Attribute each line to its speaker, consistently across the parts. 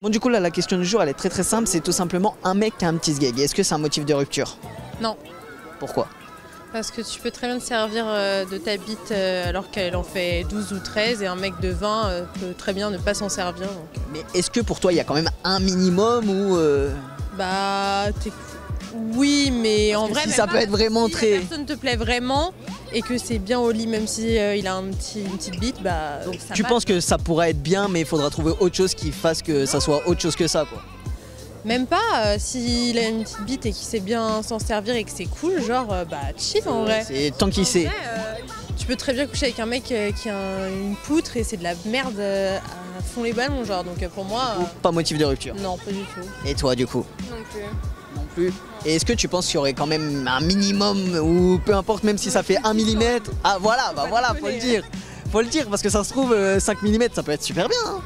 Speaker 1: Bon du coup là la question du jour elle est très simple, c'est tout simplement un mec qui a un petit sgeg. Est-ce que c'est un motif de rupture?
Speaker 2: Non.
Speaker 1: Pourquoi?
Speaker 2: Parce que tu peux très bien te servir de ta bite alors qu'elle en fait 12 ou 13 et un mec de 20 peut très bien ne pas s'en servir. Donc.
Speaker 1: Mais est-ce que pour toi il y a quand même un minimum ou
Speaker 2: Bah oui mais en vrai
Speaker 1: si ça peut être vraiment
Speaker 2: si
Speaker 1: très...
Speaker 2: la personne te plaît vraiment et que c'est bien au lit même si il a une petite bite, bah
Speaker 1: Donc,
Speaker 2: ça
Speaker 1: tu
Speaker 2: passe.
Speaker 1: penses que ça pourrait être bien mais il faudra trouver autre chose qui fasse que ça soit autre chose que ça quoi?
Speaker 2: Même pas, s'il a une petite bite et qu'il sait bien s'en servir et que c'est cool, genre bah chill en vrai.
Speaker 1: C'est tant qu'il sait.
Speaker 2: Ouais, tu peux très bien coucher avec un mec qui a une poutre et c'est de la merde à fond les ballons, genre. Donc pour moi.
Speaker 1: Pas motif de rupture.
Speaker 2: Non, pas du tout.
Speaker 1: Et toi du coup?
Speaker 2: Non plus.
Speaker 1: Non plus. Et est-ce que tu penses qu'il y aurait quand même un minimum ou peu importe même si ça fait 1 mm? Ah voilà, bah voilà, faut le dire. Faut le dire parce que ça se trouve 5 mm ça peut être super bien. Hein.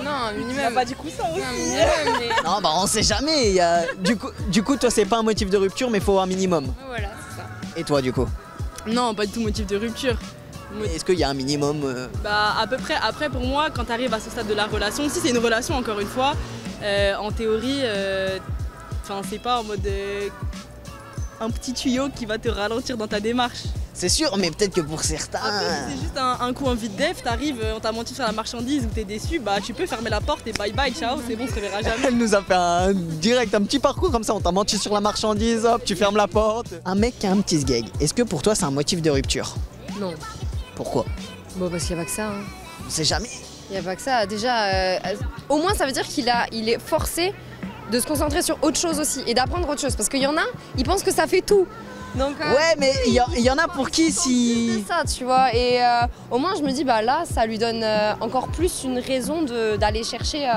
Speaker 2: Non, un minimum.
Speaker 3: On pas du coup ça aussi.
Speaker 2: Un minimum, mais...
Speaker 1: Non bah on sait jamais. Il y a... du coup toi c'est pas un motif de rupture mais faut un minimum.
Speaker 2: Voilà, c'est ça.
Speaker 1: Et toi du coup?
Speaker 3: Non, pas du tout motif de rupture.
Speaker 1: Est-ce qu'il y a un minimum
Speaker 3: Bah à peu près, après pour moi, quand tu arrives à ce stade de la relation, si c'est une relation encore une fois, en théorie, c'est pas en mode un petit tuyau qui va te ralentir dans ta démarche.
Speaker 1: C'est sûr, mais peut-être que pour certains...
Speaker 3: Après, si c'est juste un coup en vite def, t'arrives, on t'a menti sur la marchandise ou t'es déçu, bah tu peux fermer la porte et bye bye, ciao, c'est bon, on se reverra jamais.
Speaker 1: Elle nous a fait un petit parcours comme ça, on t'a menti sur la marchandise, hop, tu fermes la porte. Un mec qui a un petit sgeg, est-ce que pour toi c'est un motif de rupture?
Speaker 4: Non.
Speaker 1: Pourquoi?
Speaker 4: Bon, parce qu'il n'y a pas que ça. Hein.
Speaker 1: On sait jamais.
Speaker 4: Il n'y a pas que ça. Déjà, au moins, ça veut dire il est forcé de se concentrer sur autre chose aussi et d'apprendre autre chose. Parce qu'il y en a, ils pensent que ça fait tout. Donc,
Speaker 1: ouais, mais il y en a pour qui si...
Speaker 4: C'est ça, tu vois. Et au moins, je me dis, bah là, ça lui donne encore plus une raison d'aller chercher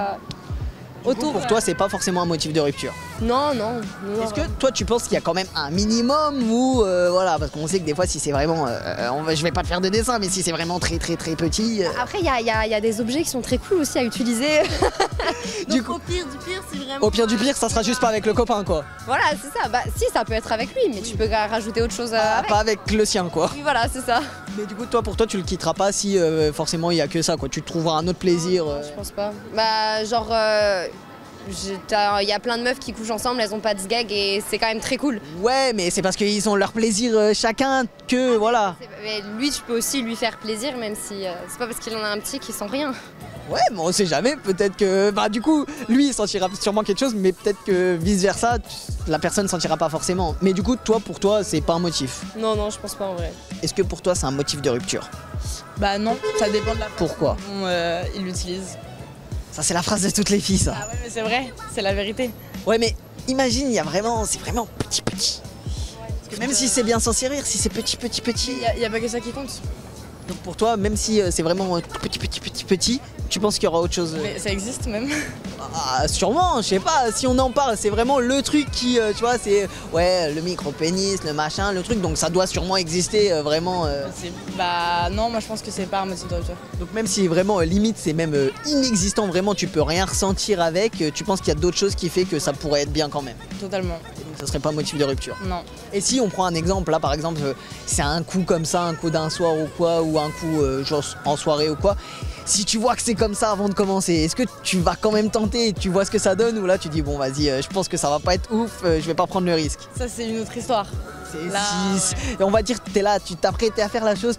Speaker 4: autour.
Speaker 1: Pour toi, c'est pas forcément un motif de rupture.
Speaker 4: Non.
Speaker 1: Est-ce que toi, tu penses qu'il y a quand même un minimum ou voilà, parce qu'on sait que des fois, si c'est vraiment, je vais pas te faire de dessin, mais si c'est vraiment très petit.
Speaker 4: Après, il y a des objets qui sont très cool aussi à utiliser.
Speaker 1: Du coup,
Speaker 4: au pire du pire, si vraiment.
Speaker 1: Au pire du pire, ça sera juste pas avec le copain, quoi.
Speaker 4: Voilà, c'est ça. Bah si, ça peut être avec lui, mais tu peux rajouter autre chose avec.
Speaker 1: Pas avec le sien, quoi.
Speaker 4: Oui, voilà, c'est ça.
Speaker 1: Mais du coup, toi, pour toi, tu le quitteras pas si forcément il y a que ça, quoi. Tu trouveras un autre plaisir.
Speaker 4: Je pense pas. Bah genre. Il y a plein de meufs qui couchent ensemble, elles ont pas de sgeg et c'est quand même très cool.
Speaker 1: Ouais, mais c'est parce qu'ils ont leur plaisir chacun que voilà.
Speaker 4: Mais lui, tu peux aussi lui faire plaisir, même si c'est pas parce qu'il en a un petit qu'il sent rien.
Speaker 1: Ouais, mais on sait jamais, peut-être que... Bah du coup, lui il sentira sûrement quelque chose, mais peut-être que vice versa, la personne sentira pas forcément. Mais du coup, pour toi, c'est pas un motif.
Speaker 4: Non, je pense pas en vrai.
Speaker 1: Est-ce que pour toi, c'est un motif de rupture?
Speaker 3: Bah non, ça dépend de la
Speaker 1: Pourquoi?
Speaker 3: Il l'utilise.
Speaker 1: Ça c'est la phrase de toutes les filles, ça.
Speaker 3: Ah ouais, mais c'est vrai, c'est la vérité.
Speaker 1: Ouais, mais imagine, c'est vraiment petit. Parce que même si c'est bien s'en servir, si c'est petit.
Speaker 3: Il y a pas que ça qui compte.
Speaker 1: Donc pour toi, même si c'est vraiment petit, tu penses qu'il y aura autre chose?
Speaker 3: Mais ça existe même.
Speaker 1: Ah, sûrement, je sais pas, si on en parle, c'est vraiment le truc qui, tu vois, c'est ouais, le micro-pénis, le machin, le truc, donc ça doit sûrement exister vraiment.
Speaker 3: Bah non, moi je pense que c'est pas un motif de rupture.
Speaker 1: Donc même si vraiment limite c'est même inexistant, vraiment tu peux rien ressentir avec, tu penses qu'il y a d'autres choses qui fait que ça pourrait être bien quand même?
Speaker 3: Totalement.
Speaker 1: Et donc ça serait pas motif de rupture?
Speaker 3: Non.
Speaker 1: Et si on prend un exemple, là par exemple, c'est un coup comme ça, un coup d'un soir ou quoi, ou un coup genre en soirée ou quoi, si tu vois que c'est comme ça avant de commencer, est-ce que tu vas quand même tenter, tu vois ce que ça donne, ou là tu dis bon vas-y, je pense que ça va pas être ouf, je vais pas prendre le risque?
Speaker 3: Ça c'est une autre histoire. Là,
Speaker 1: on va dire t'es là, tu t'apprêtes à faire la chose,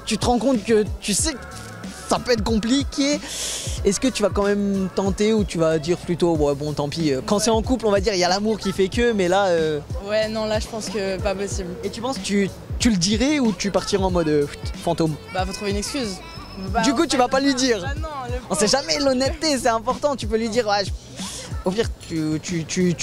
Speaker 1: tu te rends compte que tu sais que ça peut être compliqué. Est-ce que tu vas quand même tenter ou tu vas dire plutôt ouais, bon tant pis, quand c'est en couple on va dire il y a l'amour qui fait que, mais là
Speaker 3: ouais non, là je pense que pas possible.
Speaker 1: Et tu penses tu le dirais ou tu partirais en mode fantôme?
Speaker 3: Bah faut trouver une excuse.
Speaker 1: Du coup tu vas pas lui dire.
Speaker 3: Bah non,
Speaker 1: on sait jamais, l'honnêteté c'est important, tu peux lui dire ouais, au pire tu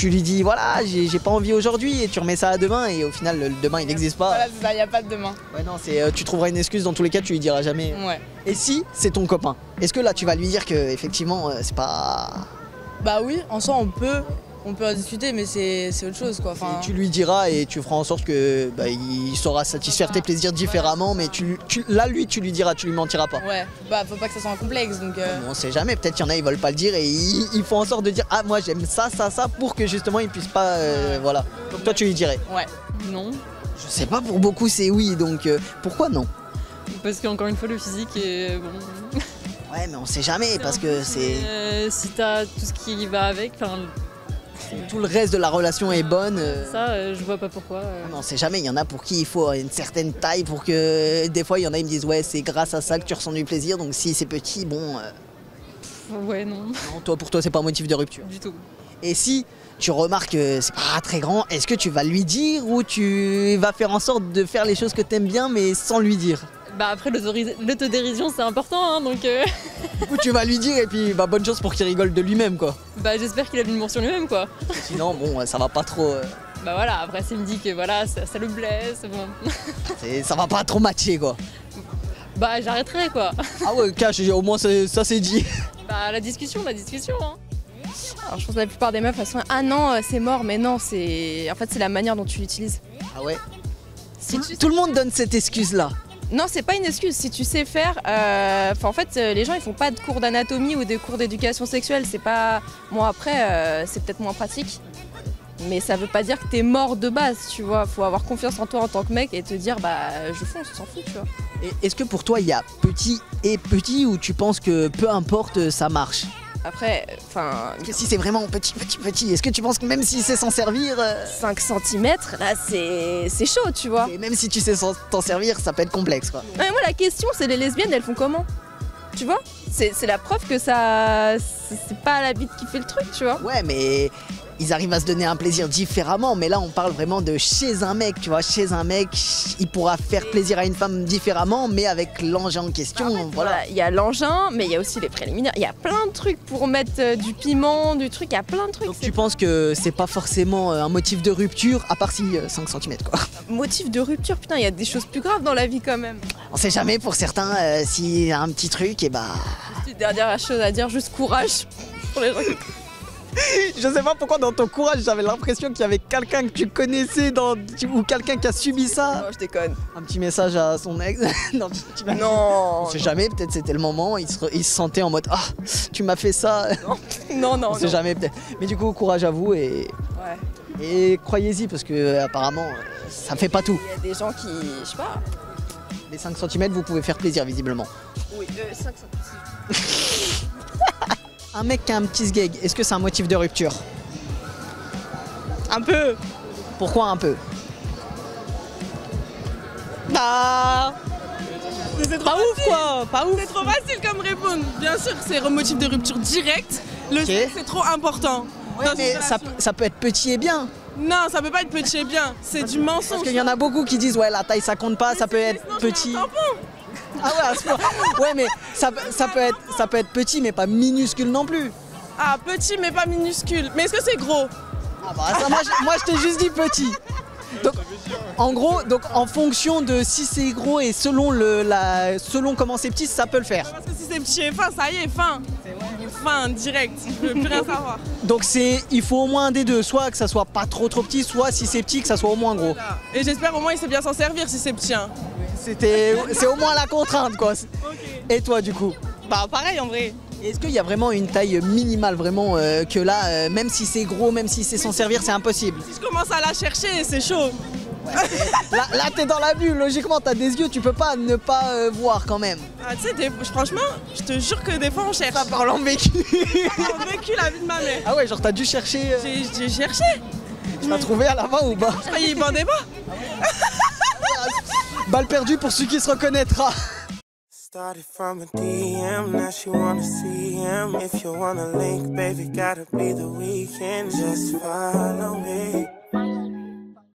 Speaker 1: lui dis voilà j'ai pas envie aujourd'hui et tu remets ça à demain et au final le demain il n'existe pas.
Speaker 3: Voilà c'est ça, y a pas de demain.
Speaker 1: Ouais non, c'est tu trouveras une excuse, dans tous les cas tu lui diras jamais.
Speaker 3: Ouais.
Speaker 1: Et si c'est ton copain, est-ce que là tu vas lui dire que effectivement c'est pas...
Speaker 3: Bah oui, en soi on peut en discuter, mais c'est autre chose quoi. Enfin...
Speaker 1: Tu lui diras et tu feras en sorte que il saura satisfaire tes plaisirs différemment, mais là lui tu lui diras, tu lui mentiras pas.
Speaker 3: Ouais, bah faut pas que ça soit un complexe donc.
Speaker 1: On sait jamais, peut-être qu'il y en a ils veulent pas le dire et ils font en sorte de dire ah moi j'aime ça pour que justement ils puissent pas voilà. Donc toi tu lui dirais?
Speaker 3: Ouais. Non.
Speaker 1: Je sais pas, pour beaucoup c'est oui, donc pourquoi non?
Speaker 5: Parce qu'encore une fois le physique est bon.
Speaker 1: Ouais, mais on sait jamais parce que c'est
Speaker 5: Si t'as tout ce qui va avec, enfin,
Speaker 1: tout le reste de la relation est bonne.
Speaker 5: ça, je vois pas pourquoi.
Speaker 1: Mais on sait jamais, il y en a pour qui il faut une certaine taille pour que... Des fois, il y en a, ils me disent, ouais, c'est grâce à ça que tu ressens du plaisir, donc si c'est petit, bon...
Speaker 5: Ouais, non,
Speaker 1: non, pour toi, c'est pas un motif de rupture.
Speaker 5: du tout.
Speaker 1: Et si tu remarques que c'est pas très grand, est-ce que tu vas lui dire ou tu vas faire en sorte de faire les choses que t'aimes bien, mais sans lui dire?
Speaker 5: Bah après, l'autodérision, c'est important, hein, donc
Speaker 1: Du coup, tu vas lui dire et puis bah, bonne chance pour qu'il rigole de lui-même, quoi.
Speaker 5: bah j'espère qu'il a de l'humour sur lui-même, quoi.
Speaker 1: Sinon, bon, ça va pas trop...
Speaker 5: Bah voilà, après s'il me dit que voilà, ça le blesse, bon.
Speaker 1: ça va pas trop matcher, quoi.
Speaker 5: Bah j'arrêterai, quoi.
Speaker 1: Ah ouais, cache, au moins ça c'est dit.
Speaker 5: Bah la discussion, hein.
Speaker 4: Alors je pense que la plupart des meufs elles sont ah non c'est mort mais non c'est en fait c'est la manière dont tu l'utilises.
Speaker 1: Ah ouais.
Speaker 4: Si tu...
Speaker 1: Tout le monde donne cette excuse-là.
Speaker 4: Non c'est pas une excuse si tu sais faire. En fait les gens ils font pas de cours d'anatomie ou des cours d'éducation sexuelle c'est pas bon après c'est peut-être moins pratique. Mais ça veut pas dire que t'es mort de base, tu vois. Faut avoir confiance en toi en tant que mec et te dire bah je fonce, on s'en fout, tu vois.
Speaker 1: Et est-ce que pour toi il y a petit et petit ou tu penses que peu importe ça marche?
Speaker 4: Après,
Speaker 1: Que si c'est vraiment petit, est-ce que tu penses que même si c'est s'en servir
Speaker 4: 5 cm, là c'est chaud, tu vois.
Speaker 1: et même si tu sais t'en servir, ça peut être complexe quoi.
Speaker 4: Ouais, moi la question c'est les lesbiennes elles font comment? Tu vois? C'est la preuve que ça c'est pas la bite qui fait le truc, tu vois.
Speaker 1: Ouais mais ils arrivent à se donner un plaisir différemment, mais là on parle vraiment de chez un mec, tu vois, chez un mec, il pourra faire plaisir à une femme différemment, mais avec l'engin en question, voilà.
Speaker 4: Il y a l'engin, mais il y a aussi les préliminaires, il y a plein de trucs pour mettre du piment, du truc, il y a plein de trucs.
Speaker 1: Donc tu penses que c'est pas forcément un motif de rupture, à part si 5 cm quoi.
Speaker 4: Motif de rupture, putain, il y a des choses plus graves dans la vie quand même.
Speaker 1: On sait jamais pour certains, s'il y a un petit truc, et bah...
Speaker 4: Une dernière chose à dire, juste courage pour les gens qui...
Speaker 1: Je sais pas pourquoi dans ton courage j'avais l'impression qu'il y avait quelqu'un que tu connaissais ou quelqu'un qui a subi ça.
Speaker 4: Non, je déconne.
Speaker 1: Un petit message à son ex. Non,
Speaker 4: Non.
Speaker 1: on sait jamais, peut-être c'était le moment, il se sentait en mode ah tu m'as fait ça.
Speaker 4: Non, non,
Speaker 1: On sait jamais peut-être. Mais du coup courage à vous et croyez-y parce que apparemment ça fait pas tout.
Speaker 4: Il y a des gens qui, je sais pas.
Speaker 1: Les 5 cm vous pouvez faire plaisir visiblement.
Speaker 4: Oui, 5 cm.
Speaker 1: Un mec qui a un petit sgeg, est-ce que c'est un motif de rupture?
Speaker 3: Un peu.
Speaker 1: Pourquoi un peu?
Speaker 3: Bah. C'est trop ouf quoi, pas ouf. C'est trop facile comme réponse. Bien sûr que c'est un motif de rupture directe. Le sexe c'est trop important.
Speaker 1: Ouais, mais ça peut être petit et bien.
Speaker 3: Non, ça peut pas être petit et bien. C'est du mensonge.
Speaker 1: Parce qu'il y en a beaucoup qui disent ouais la taille ça compte pas, ça peut être petit. Ah ouais, à ce point. Ouais mais ça peut être petit mais pas minuscule non plus.
Speaker 3: Ah petit mais pas minuscule. Mais est-ce que c'est gros?
Speaker 1: Ah bah ça moi je t'ai juste dit petit. Donc en gros, donc en fonction de si c'est gros et selon comment c'est petit, ça peut le faire.
Speaker 3: Parce que si c'est petit et fin, ça y est, fin. Fin direct, je veux plus rien savoir.
Speaker 1: Donc il faut au moins un des deux, soit que ça soit pas trop petit, soit si c'est petit que ça soit au moins gros.
Speaker 3: Voilà. Et j'espère au moins il sait bien s'en servir si c'est petit. Hein.
Speaker 1: C'est au moins la contrainte quoi.
Speaker 3: Okay.
Speaker 1: Et toi du coup?
Speaker 3: Bah pareil en vrai.
Speaker 1: Est-ce qu'il y a vraiment une taille minimale vraiment que là, même si c'est gros, même si c'est s'en servir, c'est impossible?
Speaker 3: Si je commence à la chercher, c'est chaud.
Speaker 1: Là t'es dans la bulle, logiquement t'as des yeux, tu peux pas ne pas voir quand même.
Speaker 3: Ah, tu sais, franchement, je te jure que des fois on cherche.
Speaker 1: Ça parle en vécu.
Speaker 3: On a vécu la vie de ma mère.
Speaker 1: Ah ouais, genre t'as dû chercher.
Speaker 3: J'ai cherché.
Speaker 1: Tu l'as trouvé à la fin ou pas?
Speaker 3: Il bandait pas.
Speaker 1: Balle perdue pour celui qui se reconnaîtra.
Speaker 6: Started from a DM, now she wanna see him. If you wanna link, baby, gotta be the weekend. Just follow me.